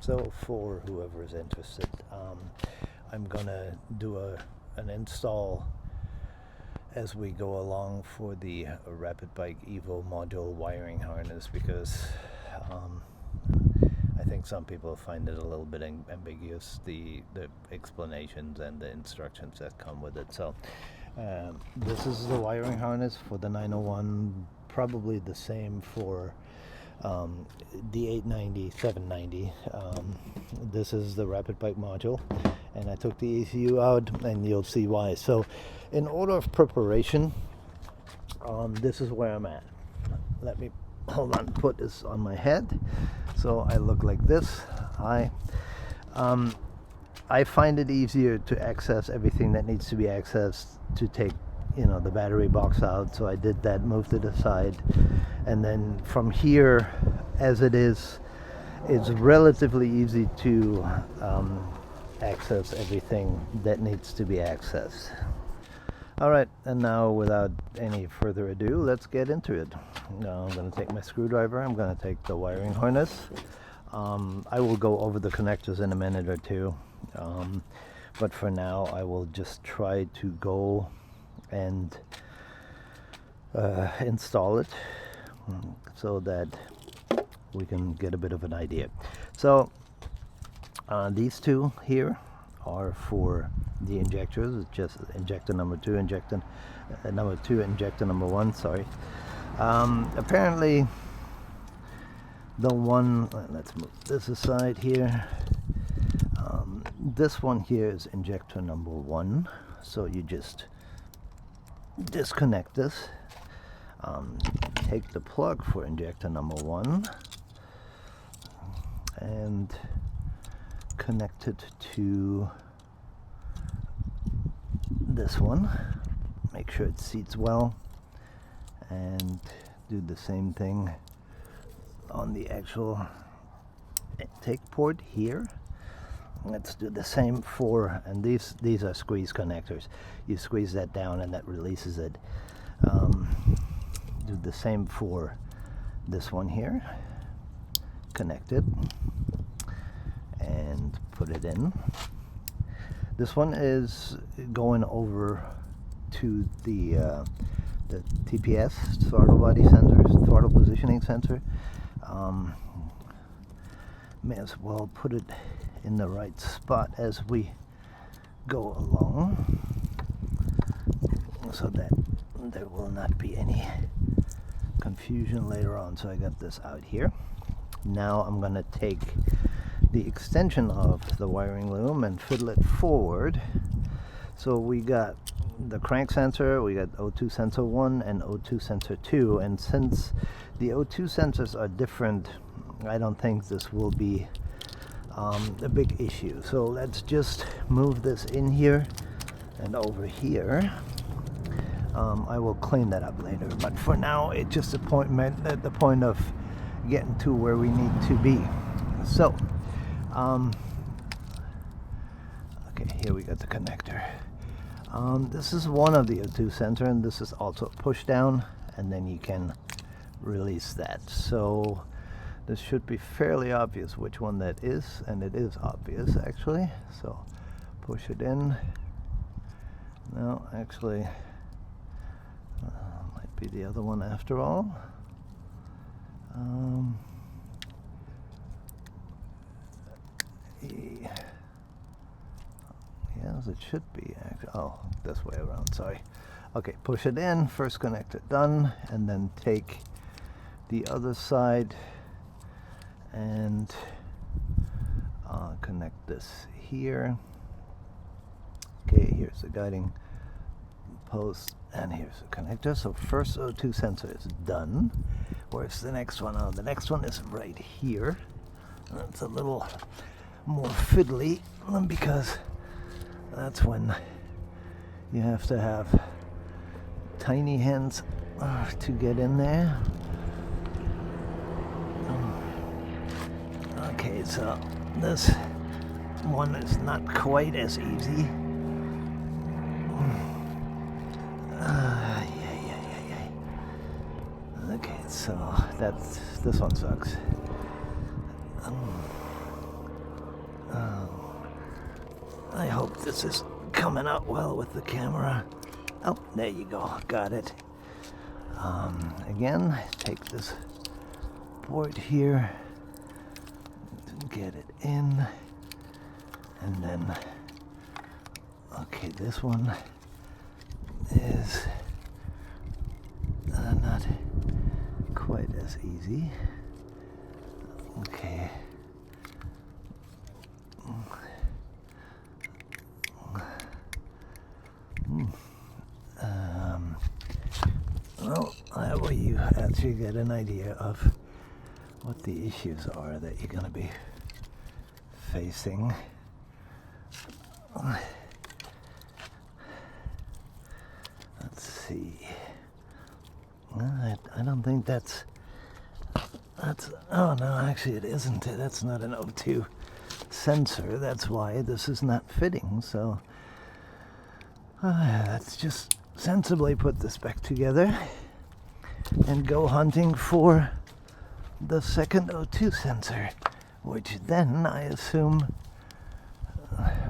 So for whoever is interested, I'm gonna do an install as we go along for the RapidBike Evo module wiring harness, because I think some people find it a little bit ambiguous, the explanations and the instructions that come with it. So this is the wiring harness for the 901, probably the same for the 890, 790. This is the RapidBike module, and I took the ECU out, and you'll see why. So in order of preparation, this is where I'm at. Let me put this on my head so I look like this. I find it easier to access everything that needs to be accessed, to take the battery box out. So I did that, moved it aside, and then from here, as it is, it's relatively easy to access everything that needs to be accessed. Alright, and now without any further ado, let's get into it. Now I'm going to take my screwdriver, I'm going to take the wiring harness. I will go over the connectors in a minute or two, but for now I will just try to go and install it so that we can get a bit of an idea. So these two here are for the injectors. It's just injector number 2, injector number 2, injector number 1, sorry. Apparently the one, let's move this aside here, this one here is injector number 1, so you just disconnect this, take the plug for injector number 1 and connect it to this one, make sure it seats well, and do the same thing on the actual intake port here. Let's do the same for, and these are squeeze connectors. You squeeze that down and that releases it. Do the same for this one here. Connect it and put it in. This one is going over to the TPS, throttle body sensor, throttle positioning sensor. May as well put it in the right spot as we go along, so that there will not be any confusion later on. So I got this out here. Now I'm going to take the extension of the wiring loom and fiddle it forward. So we got the crank sensor, we got O2 sensor 1 and O2 sensor 2, and since the O2 sensors are different, I don't think this will be a big issue. So let's just move this in here and over here. I will clean that up later, but for now it's just at the point of getting to where we need to be. So okay, here we got the connector. This is one of the O2 sensor, and this is also a push down, and then you can release that. So this should be fairly obvious which one that is, and it is obvious actually. So push it in. No, actually might be the other one after all. Yes, it should be. Oh, this way around, sorry. Okay, push it in, first connect it, done, and then take the other side and connect this here. Okay, here's the guiding post, and here's the connector. So first O2 sensor is done. Where's the next one? Oh, the next one is right here. That's a little more fiddly because that's when you have to have tiny hands to get in there. Okay, so this one is not quite as easy. Okay, so this one sucks. I hope this is coming out well with the camera. Oh, there you go, got it. Again, take this board here, get it in, and then, okay, this one is not quite as easy. Okay. Well, that way you actually get an idea of what the issues are that you're going to be facing. Let's see. I don't think that's, oh no, actually it isn't. That's not an O2 sensor. That's why this is not fitting. So let's just sensibly put this back together and go hunting for the second O2 sensor, which then I assume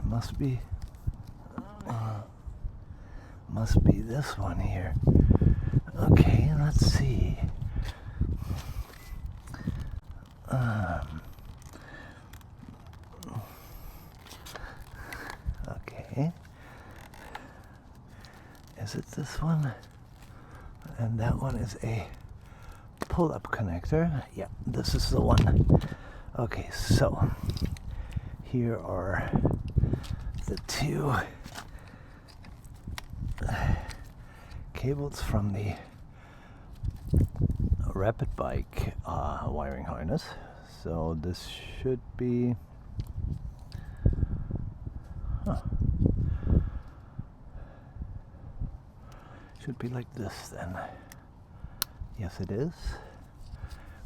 must be this one here. Okay, let's see. Okay. Is it this one? And that one is a pull-up connector. Yeah, this is the one. Okay, so here are the two cables from the RapidBike wiring harness. So this should be like this then. Yes, it is,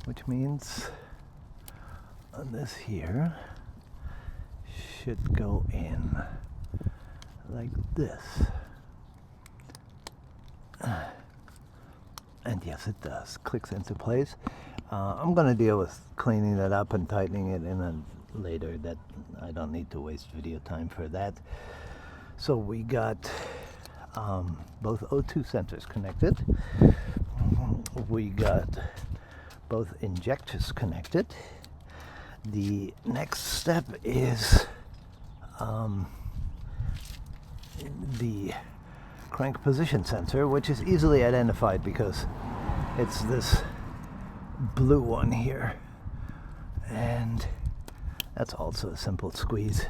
which means this here should go in like this. And yes, it does. Clicks into place. I'm going to deal with cleaning that up and tightening it in later. That I don't need to waste video time for that. So we got both O2 sensors connected. We got both injectors connected. The next step is the crank position sensor, which is easily identified because it's this blue one here, and that's also a simple squeeze.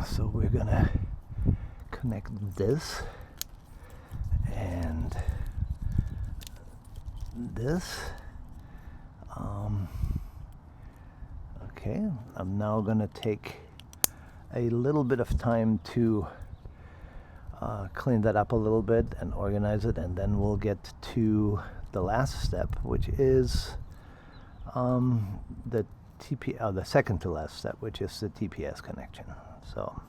So we're gonna connect this and this. Okay, I'm now gonna take a little bit of time to clean that up a little bit and organize it, and then we'll get to the last step, which is the second to last step, which is the TPS connection. So,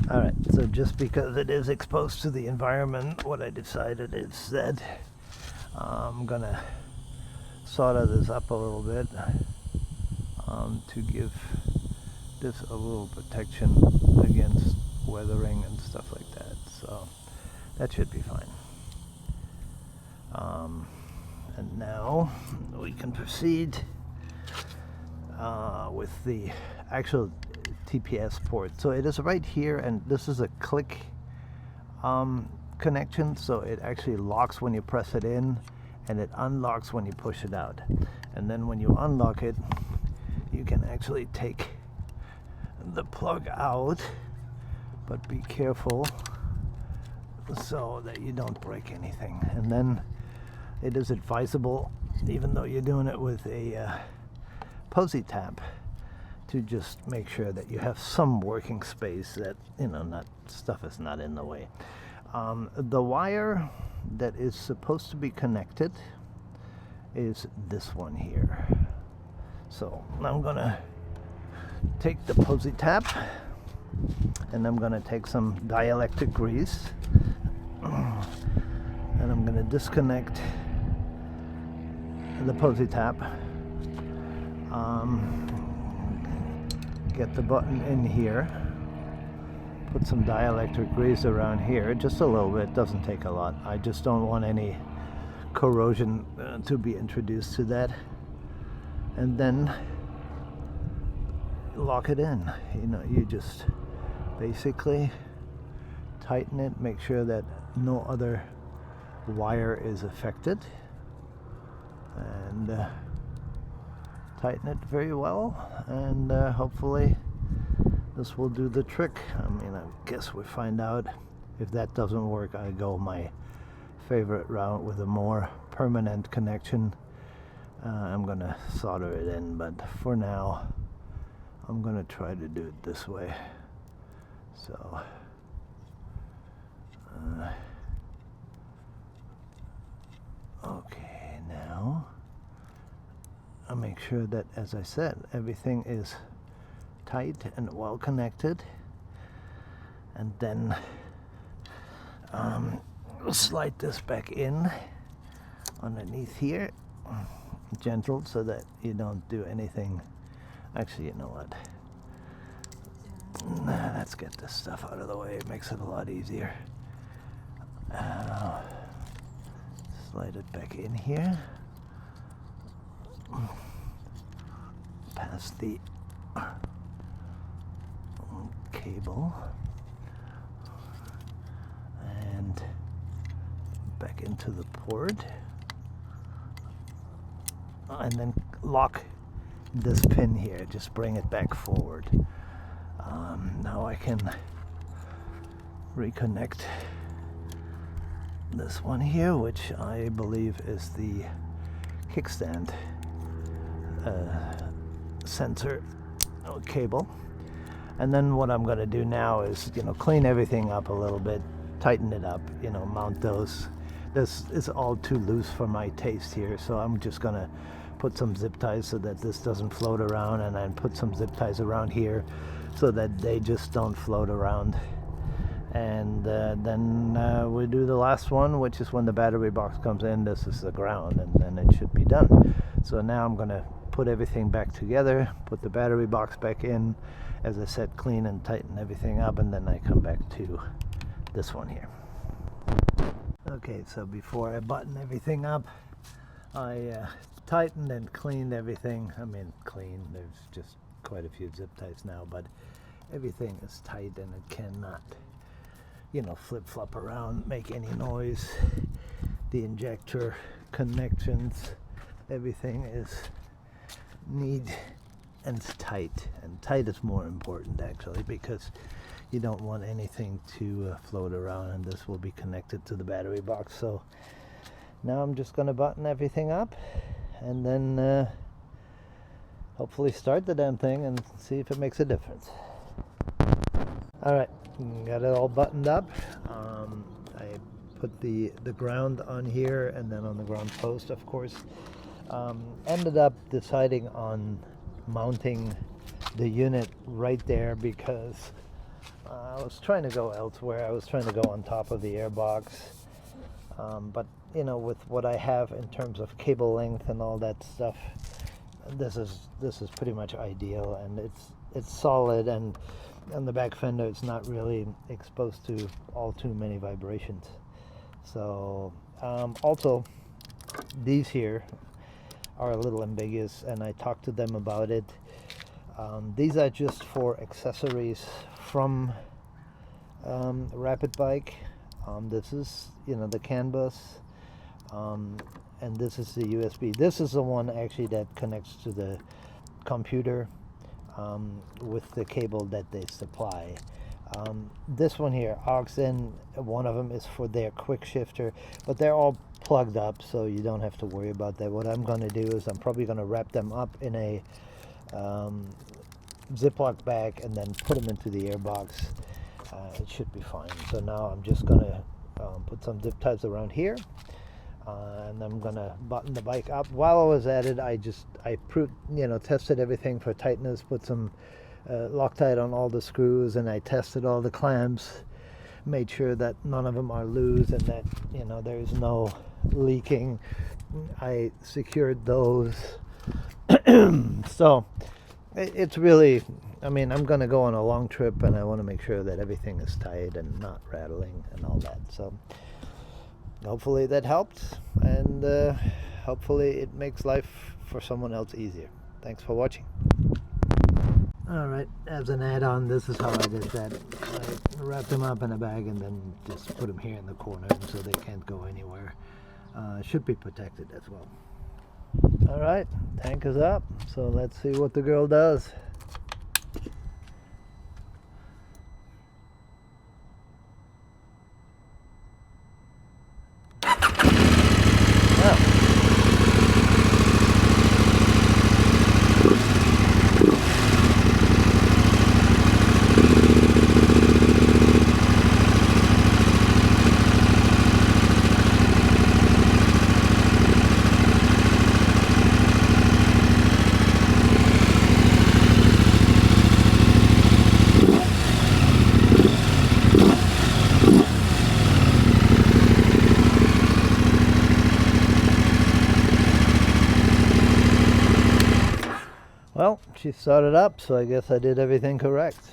all right. So just because it is exposed to the environment, what I decided is that I'm gonna solder this up a little bit to give this a little protection against weathering and stuff like that. So that should be fine. And now we can proceed with the actual TPS port. So it is right here, and this is a click connection, so it actually locks when you press it in, and it unlocks when you push it out. And then when you unlock it, you can actually take the plug out, but be careful so that you don't break anything. And then it is advisable, even though you're doing it with a posy tap, to just make sure that you have some working space, that not stuff is not in the way. The wire that is supposed to be connected is this one here. So I'm gonna take the posy tap, and I'm gonna take some dielectric grease, and I'm gonna disconnect the posy tap get the button in here, put some dielectric grease around here, just a little bit, doesn't take a lot. I just don't want any corrosion to be introduced to that. And then lock it in. You know, you just basically tighten it, make sure that no other wire is affected, and tighten it very well, and hopefully this will do the trick. I mean, I guess we'll find out. If that doesn't work, I go my favorite route with a more permanent connection. I'm gonna solder it in, but for now I'm gonna try to do it this way. So okay, now I'll make sure that, as I said, everything is tight and well connected, and then slide this back in underneath here, gentle, so that you don't do anything. Actually, you know what, let's get this stuff out of the way. It makes it a lot easier. Slide it back in here past the cable and back into the port, and then lock this pin here. Just bring it back forward. Now I can reconnect this one here, which I believe is the kickstand sensor cable. And then what I'm going to do now is, you know, clean everything up a little bit, tighten it up, you know, mount those. This is all too loose for my taste here, so I'm just going to put some zip ties so that this doesn't float around, and then put some zip ties around here so that they just don't float around. And then we'll do the last one, which is when the battery box comes in. This is the ground, and then it should be done. So now I'm going to put everything back together, put the battery box back in, as I said, clean and tighten everything up, and then I come back to this one here. Okay, so before I button everything up, I tightened and cleaned everything. I mean, clean, there's just quite a few zip ties now, but everything is tight and it cannot, you know, flip-flop around, make any noise. The injector connections, everything is neat and tight. And tight is more important, actually, because you don't want anything to float around, and this will be connected to the battery box. So now I'm just going to button everything up, and then hopefully start the damn thing and see if it makes a difference. Alright, got it all buttoned up. I put the ground on here, and then on the ground post, of course. Ended up deciding on mounting the unit right there because I was trying to go elsewhere. I was trying to go on top of the airbox, but you know, with what I have in terms of cable length and all that stuff, this is pretty much ideal, and it's solid, and on the back fender it's not really exposed to all too many vibrations. So also these here are a little ambiguous, and I talked to them about it. These are just for accessories from RapidBike. This is, you know, the CAN bus, and this is the USB. This is the one actually that connects to the computer with the cable that they supply. This one here, aux in, one of them is for their quick shifter, but they're all plugged up, so you don't have to worry about that. What I'm going to do is I'm probably going to wrap them up in a Ziploc bag and then put them into the airbox. It should be fine. So now I'm just going to put some zip ties around here, and I'm going to button the bike up. While I was at it, I tested everything for tightness, put some Loctite on all the screws, and I tested all the clamps, made sure that none of them are loose and that, you know, there's no leaking. I secured those. So it's really I mean, I'm gonna go on a long trip and I want to make sure that everything is tight and not rattling and all that. So hopefully that helped, and hopefully it makes life for someone else easier. Thanks for watching. Alright, as an add-on, this is how I did that. I wrapped them up in a bag and then just put them here in the corner so they can't go anywhere. Should be protected as well. Alright, tank is up, so let's see what the girl does. Well, she started up, so I guess I did everything correct.